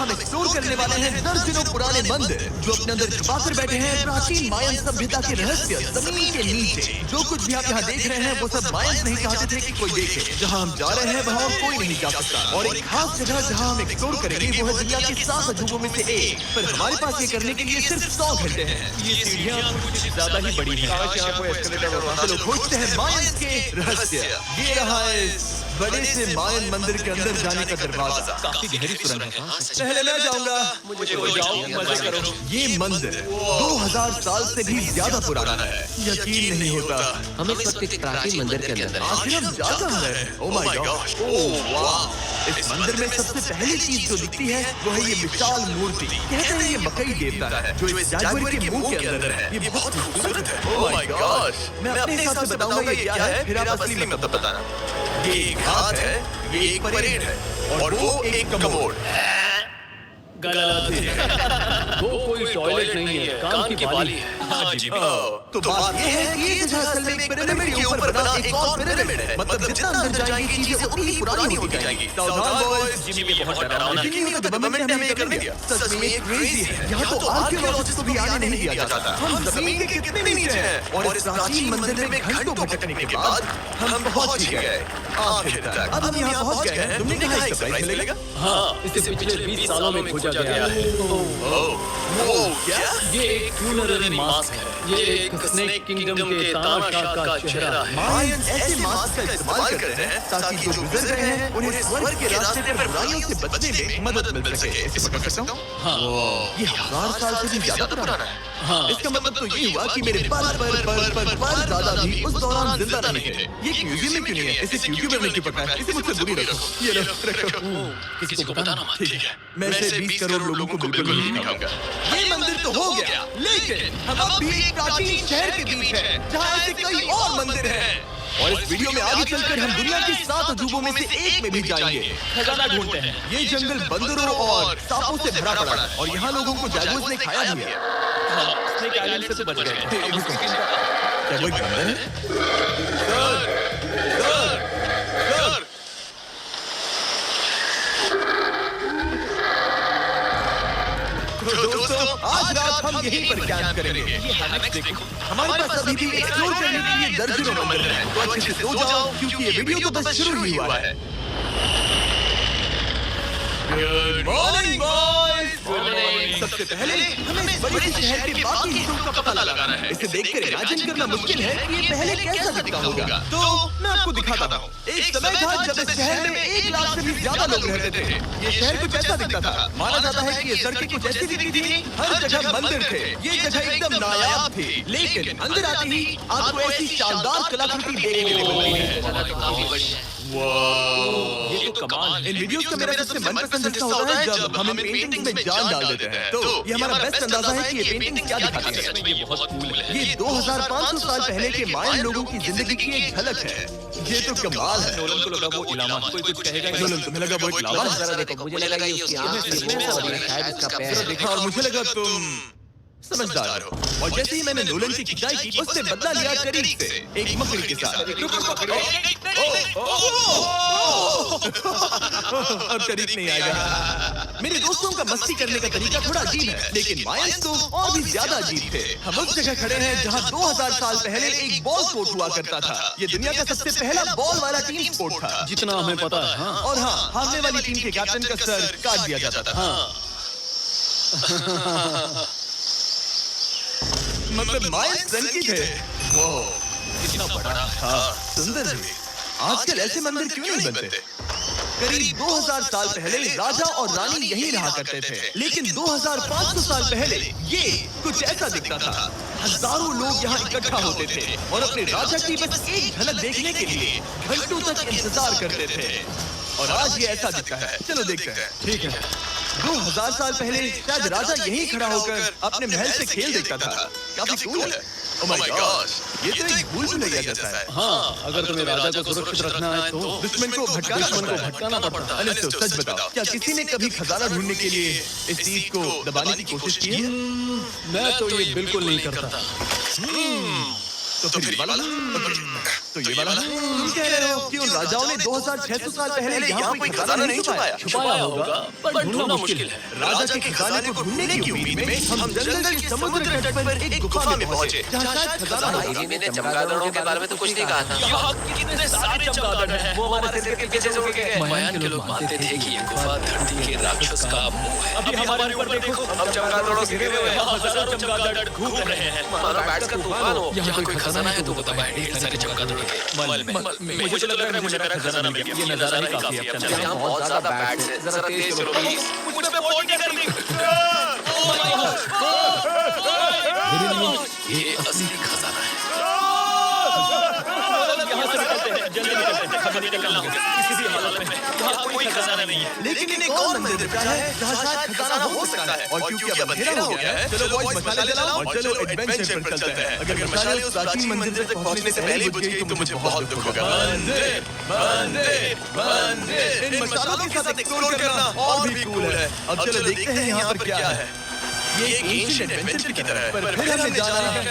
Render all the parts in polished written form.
हम एक्सप्लोर करने वाले हैं दर्जनों पुराने मंदिर जो अपने अंदर छुपा कर बैठे हैं प्राचीन मायन सभ्यता के रहस्य जमीन के नीचे। जो कुछ भी आप यहाँ देख रहे हैं वो सब मायन नहीं चाहते थे कि कोई देखे। जहाँ हम जा रहे हैं वहाँ कोई नहीं जा सकता। और एक खास जगह जहाँ हम एक्सप्लोर करेंगे वो है दुनिया की 7 अजूबों में से एक। पर हमारे पास ये करने के लिए सिर्फ 100 घंटे हैं। ये सीढ़ियाँ कुछ ज्यादा ही बड़ी हैं। चलो खोजते हैं मायन के रहस्य। ये रहा है बड़े से मायन मंदिर के अंदर जाने का दरवाजा। काफी गहरी सुरंग है। पहले मैं जाऊंगा। मुझे जाओ, मजे करो। ये मंदिर 2000 साल से भी ज्यादा पुराना है। यकीन नहीं होता हम इस वक्त एक प्राचीन मंदिर के अंदर हैं। आखिर हम जा कहाँ रहे हैं? ओह माय गॉड, ओह वाह। इस मंदिर में सबसे पहली चीज जो दिखती है वो है ये विशाल मूर्ति। कहते हैं ये मकई देवता है जो इस जानवर के मुंह के अंदर है। ये बहुत खूबसूरत है। Oh my God. मैं अपने हिसाब से बताऊंगा ये क्या है, फिर आप असली मतलब बताना। ये एक हाथ है, ये एक परेड है और वो एक कमोड। गलत है। वो कोई टॉयलेट नहीं है, कान की बाली है। हाँ जी। तो बात ये है कि ये जगह असल में एक पिरामिड के ऊपर बना एक और पिरामिड है। मतलब जितना अंदर जाएंगे चीजें उतनी ही पुरानी होती जाएंगी। सावधान बॉयज, जिमी बहुत डरावना है। जिमी का गवर्नमेंट ने हमें करने दिया। सच में क्रेजी है। यहाँ तो आर्कियोलॉजिस्ट को भी आने नहीं दिया जाता। हम जमीन के कितने नीचे हैं और इस प्राचीन मंदिर में घंटों भटकने के बाद हम पहुंच ही गए आखिर तक। अब हम यहाँ पहुंच गए हैं। तुमने कहा एक सरप्राइज मिलेगा? हाँ, इसे पिछले 20 सालों में खोजा गया है। क्या? ये एक फ्यूनररी मास्क है। ये एक स्नेक किंगडम के तानाशाह का चेहरा है। मायन ऐसे मास्क का इस्तेमाल करते हैं ताकि जो गुजर रहे हैं उन्हें स्वर्ग के रास्ते पर बुराइयों से बचने में मदद मिल सके। इसे पकड़ सकता हूँ? हाँ। ये 1000 साल से भी ज्यादा पुराना है। हाँ। इसका मतलब तो ये हुआ कि मेरे पर दादा भी उस दौरान जिंदा नहीं थे। ये म्यूजियम में क्यों नहीं है? इसे क्यों करने की पता है? इसे मुझसे दूरी रखो। ये रखो। किसी को बताना मत। ठीक है। मैं इसे 20 करोड़ लोगों को बिल्कुल नहीं दिखाऊंगा। ये मंदिर तो हो गया, लेकिन हम अब भी एक प्राचीन शहर के बीच हैं, जहाँ ऐसे कई और मंदिर हैं। और इस वीडियो में आगे चलकर हम दुनिया की 7 अजूबों में से एक में भी जाएंगे। खजाना ढूंढते हैं। ये जंगल बंदरों और सांपों से भरा पड़ा है और यहाँ लोगों को जागोज ने खाया भी है। हाँ, स्नेक आइलैंड से तो बच गए। क्या कोई बंदर है? Sir, sir, sir. तो दोस्तों आज रात हम यहीं पर कैंप करेंगे। ये हेमेक्स देखो। हमारे पास अभी भी एक्सप्लोर करने के लिए दर्जनों मंदिर हैं। तो अच्छे से सो जाओ क्योंकि ये वीडियो तो बस शुरू ही हुआ है। Good morning boys. सबसे पहले हमें इस बड़े से शहर के बाकी हिस्सों का पता लगाना है। इसे देखकर इमेजिन करना मुश्किल है कि ये पहले कैसा दिखता होगा। तो मैं आपको दिखाता हूँ। एक समय था जब इस शहर में 1 लाख से भी ज्यादा लोग रहते थे। ये शहर कुछ ऐसा दिखता था। माना जाता है कि ये सड़कें कुछ ऐसी दिखती थी, हर जगह मंदिर थे। ये जगह एकदम नायाब थी। लेकिन अंदर आते ही आपको ऐसी शानदार कलाकृति देखने को मिलती है। ये तो कमाल। इन वीडियोस का मेरा सबसे मनपसंद हिस्सा होता है जब हम इन पेंटिंग्स में जान डाल देते हैं। तो ये हमारा बेस्ट अंदाजा है कि ये पेंटिंग्स क्या दिखाती है। ये बहुत कूल है। ये 2500 साल पहले के मायन लोगों की जिंदगी की एक झलक है। ये तो कमाल है। नोलन को लगा वो इलामा। कोई कुछ कहेगा ही नहीं। नोलन, तुम्हें लगा वो एक लावा? जरा देखो, मुझे लगा ये उसकी आंख है और ये शायद इसका पैर है। देखा और मुझे लगा तुम समझदार हो। और जैसे ही मैंने नोलन की खिंचाई की उससे बदला लिया करीब से एक मकड़ी के साथ। अब करीब नहीं आएगा। मेरे दोस्तों का मस्ती करने का तरीका थोड़ा अजीब है, लेकिन मायंस तो और भी ज्यादा अजीब थे। हम उस जगह खड़े हैं जहाँ 2000 साल पहले एक बॉल स्पोर्ट हुआ करता था। ये दुनिया का सबसे पहला बॉल वाला टीम स्पोर्ट था। जितना हमें पता है। हाँ। और हाँ, हारने वाली टीम के कैप्टन का सर काट दिया जाता था। मतलब मायंस सनकी थे। वो कितना बड़ा। हाँ, सुंदर भी। आजकल ऐसे मंदिर क्यों नहीं बनते? करीब 2000 साल पहले राजा और रानी यहीं रहा करते थे, लेकिन 2500 साल पहले ये कुछ ऐसा दिखता था। हजारों लोग यहाँ इकट्ठा होते थे और अपने राजा की बस एक झलक देखने के लिए घंटों तक इंतजार करते थे। और आज ये ऐसा दिखता है। चलो देखते हैं। ठीक है। 2000 साल पहले शायद राजा यहीं खड़ा होकर अपने महल से खेल देखता था। काफी कूल है। ओह माय गॉड, ये तो एक भूल भुलैया जैसा है। हाँ, अगर तुम्हें राजा को सुरक्षित रखना है तो दुश्मन को भटकाना पड़ता है। अनिस्तो, सच बताओ, क्या किसी ने कभी खजाना ढूंढने के लिए इस चीज को दबाने की कोशिश की है? मैं तो ये बिल्कुल नहीं करता। तो फिर ये वाला तो ये वाला तुम कह रहे हो कि उन राजाओं ने 2600 साल पहले यहाँ कोई खजाना नहीं छुपाया? छुपाया होगा पर ढूंढना मुश्किल है। राजा के खजाने को ढूंढने की उम्मीद में हम जंगल के समुद्र तट पर एक गुफा में पहुंचे जहाँ शायद खजाना भाई होगा। जी मैंने चमगादड़ों के बारे में तो कुछ नहीं कहा था। यहाँ कितने सारे चमगादड़ हैं। वो हमारे सिर के पीछे से उड़ गए। मयान के लोग मानते थे कि ये गुफा धरती के राक्षस का मुंह है। अभी हमारे ऊपर देखो, हम चमगादड़ों से घिरे हुए हैं। यहाँ हजारों चमगादड़ घूम रहे हैं। हमारा बैट्स का तूफान हो। यहाँ कोई खजाना है तो बताएं। ढेर सारे चमगादड़ों के मल में। मुझे लग रहा है मुझे मेरा खजाना मिल गया। ये नजारा ही काफी अच्छा है। यहाँ बहुत ज्यादा बैट्स है। जरा तेज चलो प्लीज। मुझ पे फोन क्या करनी? ये असली खजाना है। यहाँ से निकलते हैं, जल्दी निकलते हैं। खबर निकलना होगा किसी भी हालत में। यहाँ कोई खजाना नहीं है। लेकिन एक और मंदिर बचा है जहाँ शायद खजाना हो सकता है। और क्योंकि अब अंधेरा हो गया है, चलो बॉयज मसाले जलाओ और चलो एडवेंचर पर चलते हैं। अगर मसाले उस प्राचीन मंदिर तक पहुंचने से पहले बुझ गई तो मुझे बहुत दुख होगा। मंदिर, मंदिर, मंदिर। इन मसालों के साथ एक्सप्लोर करना और भी कूल है। अब चलो देखते हैं यहाँ पर क्या है। ये एक एंशिएंट एडवेंचर की तरह है, पर फिर हमने जाना है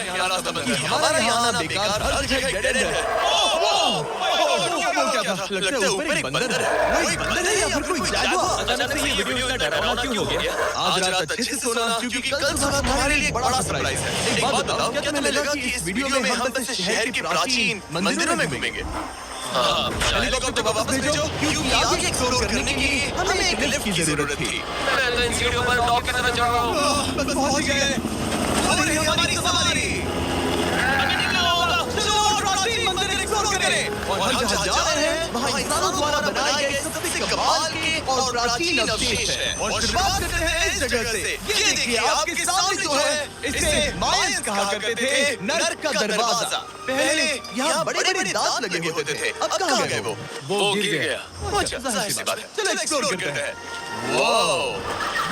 कि हमारा यहाँ बेकार हर जगह डेड है। वो क्या था? लगता है ऊपर एक बंदर है। वो एक बंदर है या फिर कोई जैगुआर? अचानक से ये वीडियो इतना डरावना क्यों हो गया? आज रात अच्छे से सोना क्योंकि कल सुबह तुम्हारे लिए एक बड़ा सरप्राइज है। एक बात बताओ, क्या तुम्हें लगा कि इस वीडियो में हम बस शहर के प्राचीन मंदिरों में घूमेंगे? हेलीकॉप्टर को वापस भेजो क्योंकि आगे एक्सप्लोर करने के लिए हमें एक लिफ्ट की जरूरत थी। मैं तो इन सीढ़ियों पर डॉग की तरह चढ़ रहा हूँ। बस पहुंच गए। अरे हमारी सवारी। चलो प्राचीन मंदिर एक्सप्लोर करें। और हम जहाँ जा रहे हैं वहाँ इंसानों द्वारा बनाए गए सबसे कमाल के और प्राचीन अवशेष हैं। और शुरुआत करते हैं इस जगह से। ये देखिए आपके सामने जो है इसे मायंस कहा करते थे नर्क का दरवाजा। पहले यहाँ बड़े-बड़े दांत लगे होते थे। अब कहाँ गए वो? वो गिर गया। अच्छा, जाहिर सी बात है। चलो एक्सप्लोर करते हैं। वाओ,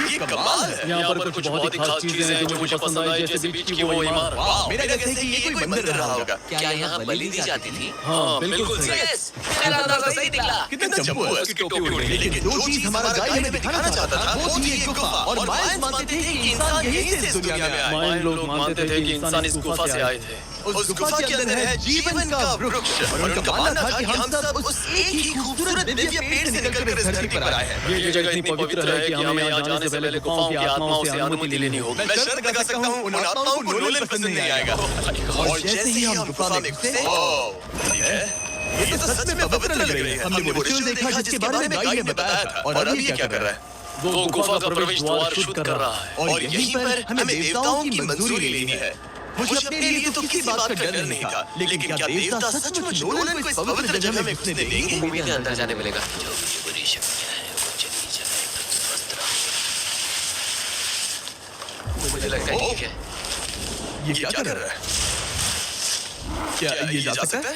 ये कमाल है। यहाँ पर कुछ बहुत ही खास चीजें हैं जो मुझे पसंद आई, जैसे बीच की वो इमारत। वाह, मेरा कहते हैं कि ये कोई मंदिर रहा होगा। क्या यहाँ बलि दी जाती थी? हाँ बिल्कुल सही। यस, मेरा अंदाजा सही निकला। कितना चंपू है। उसकी टोपी उड़ गई। लेकिन जो चीज हमारा गाइड हमें दिखाना चाहता था वो थी एक गुफा। और मायंस मानते थे कि इंसान यहीं से इस दुनिया में आया। मायन लोग मानते थे कि इंसान इस गुफा से आए थे। उस गुफा के अंदर है जीवन का वृक्ष। और उनका मानना था कि हम सब उस एक ही खूबसूरत दिव्य पेड़ से निकलकर इस धरती पर आए हैं। ये जगह इतनी पवित्र है कि हमें यहाँ जाने से पहले गुफाओं की आत्माओं से अनुमति लेनी होगी। मैं शर्त लगा सकता हूँ उन आत्माओं को नोलन पसंद नहीं आएगा। और जैसे ही हम गुफा में घुसे, ये तो सच में पवित्र लग रही है। हमने वो रिचुअल देखा जिसके बारे में गाइड ने बताया था। और अभी ये क्या कर रहा है? वो गुफा का प्रवेश द्वार शुद्ध कर रहा है। और यहीं पर हमें देवताओं की मंजूरी लेनी है। मुझे अपने लिए तो किसी बात का डर नहीं था, लेकिन क्या देवता सचमुच नोलन को इस पवित्र जगह में घुसने देंगे? उम्मीद है अंदर जाने मिलेगा। जो भी बुरी शक्तियाँ हैं वो चली जाए तक स्वस्थ रहो। मुझे लगता है ठीक है। ये क्या कर रहा है? क्या ये जा सकता है?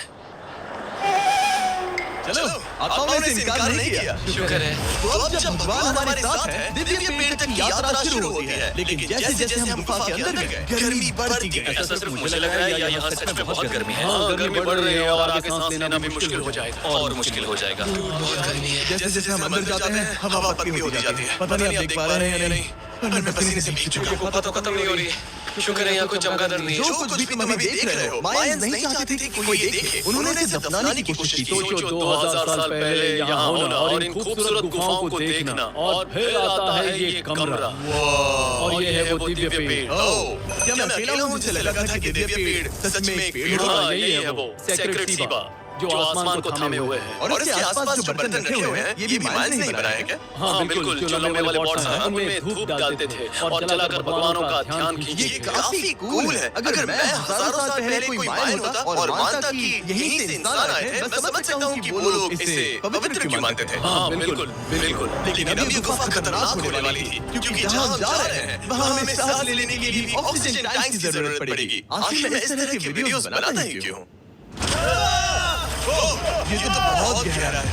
चलो, आत्माओं ने इनकार नहीं किया। शुक्र है। तो अब जब भगवान हमारे साथ है, दिव्य पेड़ तक यात्रा शुरू होती है। लेकिन जैसे जैसे हम गुफा के अंदर गए, गर्मी बढ़ती गई। ऐसा सिर्फ मुझे लग रहा है या यहाँ सच में बहुत गर्मी है। हाँ, गर्मी बढ़ रही है और आगे सांस लेना भी मुश्किल हो जाएगा। और मुश्किल हो जाएगा। बहुत गर्मी है। जैसे जैसे हम अंदर जाते हैं, हवा पतली होती जाती है। पता नहीं आप देख पा रहे हैं या नहीं, पर मैं पसीने से भीग चुका हूँ। गुफा तो खत्म नहीं हो रही है। शुक्र है यहाँ कोई चमगादड़ नहीं है। जो कुछ भी तुम अभी देख रहे हो, मायंस नहीं चाहते थे कि कोई देखे। उन्होंने इसे दफनाने की कोशिश की। सोचो 2000 साल पहले यहाँ होना और इन खूबसूरत गुफाओं को देखना, और फिर आता है ये कमरा और ये है वो दिव्य पेड़। ओह, क्या मैं अकेला हूँ? मुझे लगा था कि दिव्य पेड़ सच में एक पेड़ होगा। हाँ यही है वो सेक्रेट सीबा जो आसमान को थामे हुए है। और इसके आसपास जो बर्तन रखे हुए हैं, ये भी मायंस नहीं बनाए हैं क्या? हाँ बिल्कुल, जो लंबे वाले पॉट्स हैं उनमें धूप डालते थे और जलाकर भगवानों का ध्यान ये खींचते थे। काफी कूल है। अगर मैं हजारों साल पहले कोई मायन होता और मानता कि यहीं से इंसान आए थे, मैं समझ सकता हूँ कि वो लोग इसे पवित्र क्यों मानते थे। हाँ बिल्कुल बिल्कुल। लेकिन अब ये गुफा खतरनाक होने वाली थी, क्योंकि जहाँ हम जा रहे हैं वहाँ हमें सांस लेने के लिए भी ऑक्सीजन टैंक की जरूरत पड़ेगी। आखिर मैं इस तरह के वीडियोस बनाता ही क्यों हूँ? ये तो बहुत गहरा है।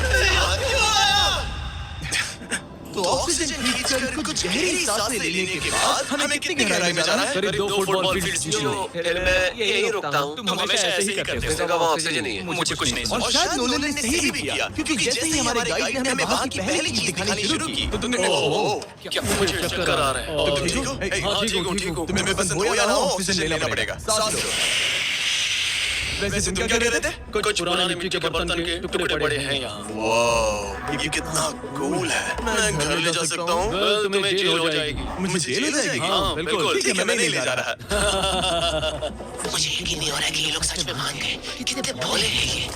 तो ऑक्सीजन खींचकर कुछ गहरी सांसें लेने के बाद हमें कितनी गहराई में जाना है? करीब 2 फुटबॉल फील्ड्स नीचे। मैं यही रुकता हूँ। तुम हमेशा ऐसे ही करते हो। इस जगह वहाँ ऑक्सीजन नहीं है। मुझे कुछ नहीं और शायद नोलन ने सही भी किया, क्योंकि जैसे ही हमारे गाइड ने हमें वहाँ की पहली चीज दिखानी शुरू की, तो तुमने क्या मुझे चक्कर आ रहा है? तुम ठीक हो? हाँ ठीक हूँ ठीक हूँ। तुम्हें पसंद हो या ना हो, ऑक्सीजन लेना पड़ेगा। सांस लो। वैसे तुम क्या कर रहे थे? कुछ पुराने मिट्टी के बर्तन के टुकड़े पड़े हैं यहाँ। वाह, ये कितना कूल है। मैं घर ले जा सकता हूँ? तुम्हें जेल हो जाएगी। मुझे जेल हो जाएगी? हाँ, बिल्कुल। ठीक है, मैं नहीं ले जा रहा। मुझे यकीन नहीं हो रहा कि ये लोग सच में मान गए। कितने भोले हैं ये।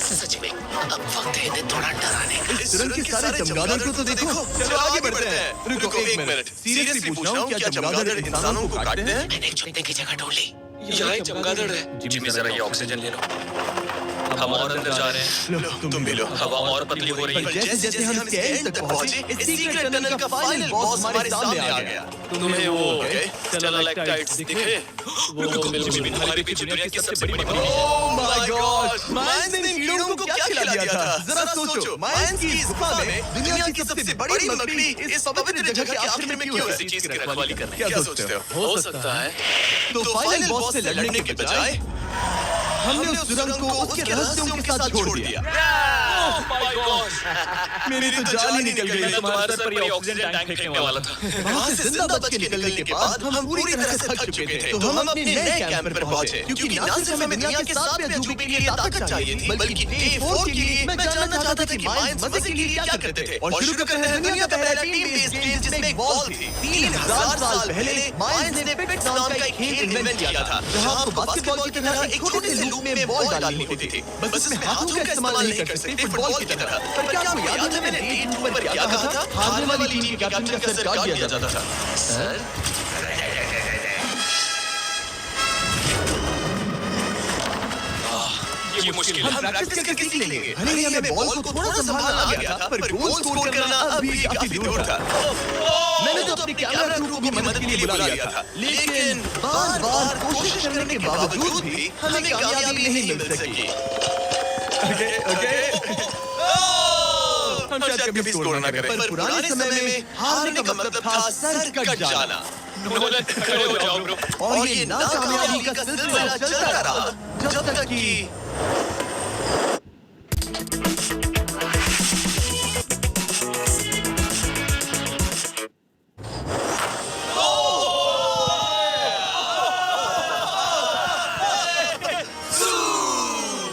सच में अब वक्त है इन्हें थोड़ा डराने का। इस सुरंग के सारे चमगादड़ को तो देखो। चलो आगे बढ़ते हैं। रुको एक मिनट। सीरियसली पूछ रहा हूँ, क्या चमगादड़ इंसानों को काटते हैं? मैंने एक छुपने की जगह ढूंढ ली। यहाँ एक चमगादड़ है। जिमी जरा ये ऑक्सीजन ले लो। हम और अंदर जा रहे हैं। लो, तुम भी लो। हवा और पतली हो रही पर है। जैसे जैसे हम इसके एंड तक पहुंचे, इस सीक्रेट टनल का फाइनल बॉस हमारे सामने आ गया। तुम्हें वो स्टैलेक्टाइट्स दिखे? वो जिमी हमारी पीछे दुनिया की सबसे बड़ी मछली है। Oh my God! मायंस ने इन कीड़ों को क्या खिला दिया था? जरा सोचो, मायंस की इस गुफा में दुनिया की सबसे बड़ी मछली इस पवित्र जगह के आखिर में क्यों है? इसी चीज की रखवाली कर रहे क्या सोचते हो? हो सकता है। तो फाइनल बॉस से लड़ने के बजाय हमने उस सुरंग को उसके रहस्यों के साथ छोड़ दिया। मेरी तो जान ही निकल गई। तुम्हारे सर पर ये ऑक्सीजन टैंक फेंकने वाला था। वहाँ से जिंदा बच के निकलने के बाद हम पूरी तरह से थक चुके थे। तो हम अपने नए कैंप पर पहुंचे, क्योंकि ना सिर्फ हमें दुनिया के 7वें अजूबे के लिए ताकत चाहिए थी, बल्कि डे 4 के लिए मैं जानना चाहता था कि मायंस मजे के लिए क्या करते थे। और शुरू करते हैं दुनिया का पहला टीम बेस्ड गेम जिसमें एक बॉल थी। 3000 साल पहले मायंस ने पिट नाम का एक खेल इन्वेंट किया था, जहाँ आपको बास्केटबॉल की तरह एक छोटे से लूप में बॉल डालनी होती थी। बस इसमें हाथों का इस्तेमाल नहीं कर सकते फुटबॉल की तरह। पर क्या आपको याद है मैंने डे 2 पर क्या कहा था? हारने वाली टीम के कैप्टन का सर काट दिया जाता था। सर ये मुश्किल हम है। प्रैक्टिस करके सीख लेंगे। भले ही हमें बॉल को थोड़ा संभालना आ गया था, पर गोल स्कोर करना अभी काफी दूर था। मैंने तो अपने कैमरा क्रू को भी मदद के लिए बुला लिया था, लेकिन बार-बार कोशिश करने के बावजूद भी हमें कामयाबी नहीं मिल सकी। ओके हम शायद कभी स्कोर ना करें, पर पुराने समय में हारने का मतलब था सर कट जाना। नोलन, खड़े हो जाओ ब्रो। और ये नाकामयाबी का सिलसिला चलता रहा जब तक कि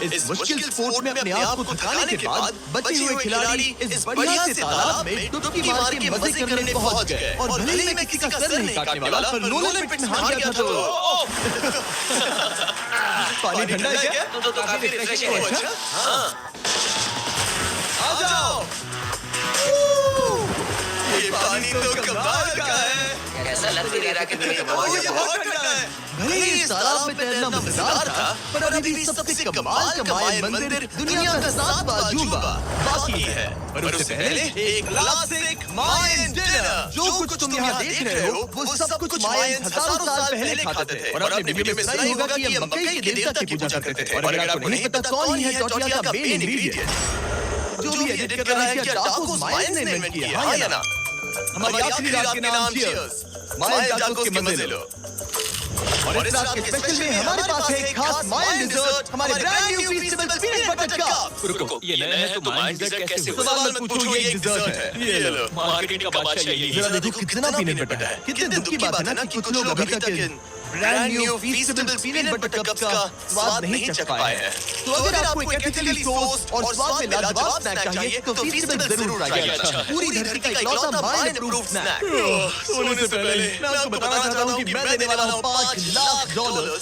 इस मुश्किल स्पोर्ट में अपने आप को थकाने के बाद बचे हुए खिलाड़ी इस बढ़िया से तालाब में डुबकी मार के मजे करने पहुंच गए। और भले ही मैं किसी का सर नहीं काटने वाला, पर नोलन पिट में हार गया था तो पानी ठंडा है क्या? तो काफी रिफ्रेशिंग है। अच्छा आ जाओ। ये पानी तो कमाल का है। ऐसा लग नहीं रहा कि दुनिया और ये बहुत ठंडा है। भले ही इस तालाब में तैरना मजेदार था, पर अभी भी सबसे कमाल का मायन मंदिर दुनिया का 7वां अजूबा बाकी है। पर उससे पहले एक क्लासिक मायन डिनर। जो कुछ तुम यहाँ देख रहे हो वो सब कुछ मायन हजारों साल पहले खाते थे। और आपने वीडियो में सुना ही होगा कि ये मकई के देवता की पूजा करते थे। और अगर आपको नहीं पता कौन है टोटिया का मेन इंग्रेडिएंट, जो भी एडिट कर रहा है क्या टाकोस मायन ने इन्वेंट किया, हाँ या ना? हमारी आखिरी रात के नाम चीयर्स, मायन टाकोस के मजे लो। और इस रात के स्पेशल में हमारे पास है एक खास मायन डिजर्ट, हमारे brand new Feastables peanut butter cup. रुको, ये नया है तो मायन डिजर्ट कैसे हुआ? सवाल मत पूछो, ये एक डिजर्ट है। ये लो। मार्केटिंग का बादशाह यही है। जरा देखो कितना पीनट बटर है। कितने दुख की बात है ना कि कुछ लोग अभी तक brand new Feastables peanut butter cup का स्वाद नहीं चख पाए हैं। तो अगर आपको एक एथिकली सोर्स और स्वाद में लाजवाब स्नैक चाहिए तो फीस्टेबल जरूर आइए। पूरी धरती का इकलौता मायन अप्रूव्ड स्नैक। सोने से पहले मैं आपको बताना चाहता हूँ कि मैं देने वाला हूँ $5 लाख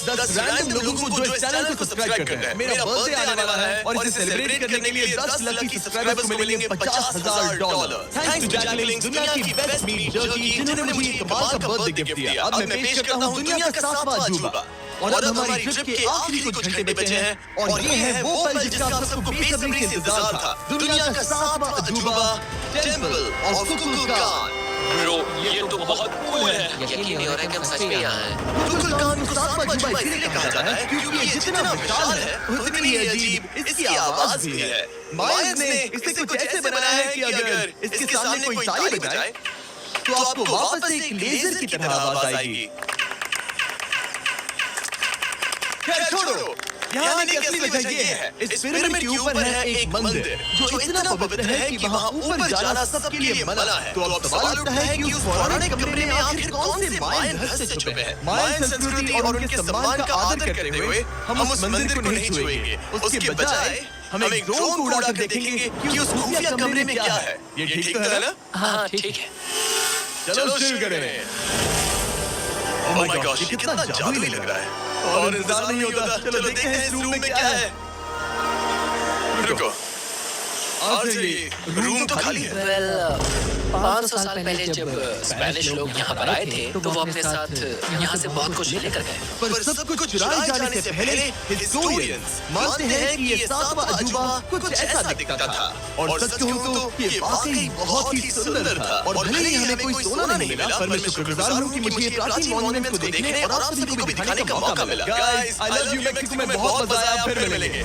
10 रैंडम लोगों को जो इस चैनल को सब्सक्राइब करते हैं। मेरा बर्थडे आने वाला है और इसे सेलिब्रेट करने के लिए 10 लकी सब्सक्राइबर्स को मिलेंगे $50,000। थैंक्स टू जैकलिंग, दुनिया की बेस्ट मीट जर्की, जिन्होंने मुझे ये कमाल का बर्थडे गिफ्ट दिया। अब मैं पेश करता हूँ दुनिया का 7वां अजूबा। और अब हमारी ट्रिप के आखिरी कुछ घंटे बचे हैं और ये है वो पल जिसका आप सबको बेसब्री से इंतजार था। दुनिया का 7वां अजूबा, टेंपल ऑफ कुकुलकान। ब्रो, ये तो बहुत कूल है। यकीन नहीं हो रहा कि हम सच में यहाँ हैं। कुकुलकान को 7वां अजूबा इसलिए कहा जाता है क्योंकि ये जितना विशाल है उतनी ही अजीब इसकी आवाज भी है। मायंस ने इसे कुछ ऐसे बनाया है कि अगर इसके सामने कोई ताली बजाए तो आपको वापस से एक लेजर की तरह आवाज आएगी। खैर छोड़ो, यहाँ आने की असली वजह ये है, इस पिरामिड के ऊपर है एक मंदिर जो इतना पवित्र है कि वहाँ ऊपर जाना सबके लिए मना है। तो अब सवाल उठता है कि उस पौराणिक कमरे में आखिर कौन से मायन रहस्य छुपे हैं? मायन संस्कृति और उनके सम्मान का आदर करते हुए हम उस मंदिर को नहीं छुएंगे। उसके बजाय हम एक ड्रोन को उड़ाकर देखेंगे कि उस खुफिया कमरे में क्या है। ये ठीक तो है ना? हाँ ठीक है। चलो शुरू करें। ओह माय गॉड, ये कितना जादुई लग रहा है। और इंतजार नहीं होता। चलो देखते हैं इस रूम में क्या है। रुको, आज ये रूम तो खाली है। वेल 500 साल पहले जब स्पेनिश लोग यहाँ पर आए थे तो वो अपने साथ यहाँ से बहुत कुछ लेकर गए। पर सब कुछ चुराए जाने से पहले हिस्टोरियंस मानते हैं कि ये सातवां अजूबा कुछ ऐसा दिखता था। और सच कहूं तो ये वाकई बहुत ही सुंदर था। और भले ही हमें कोई सोना नहीं मिला, पर मैं शुक्रगुजार हूँ कि मुझे ये प्राचीन मॉन्यूमेंट्स को देखने और आप सभी को भी दिखाने का मौका मिला। Guys, I love you Mexico में बहुत मजा आया। फिर मिलेंगे।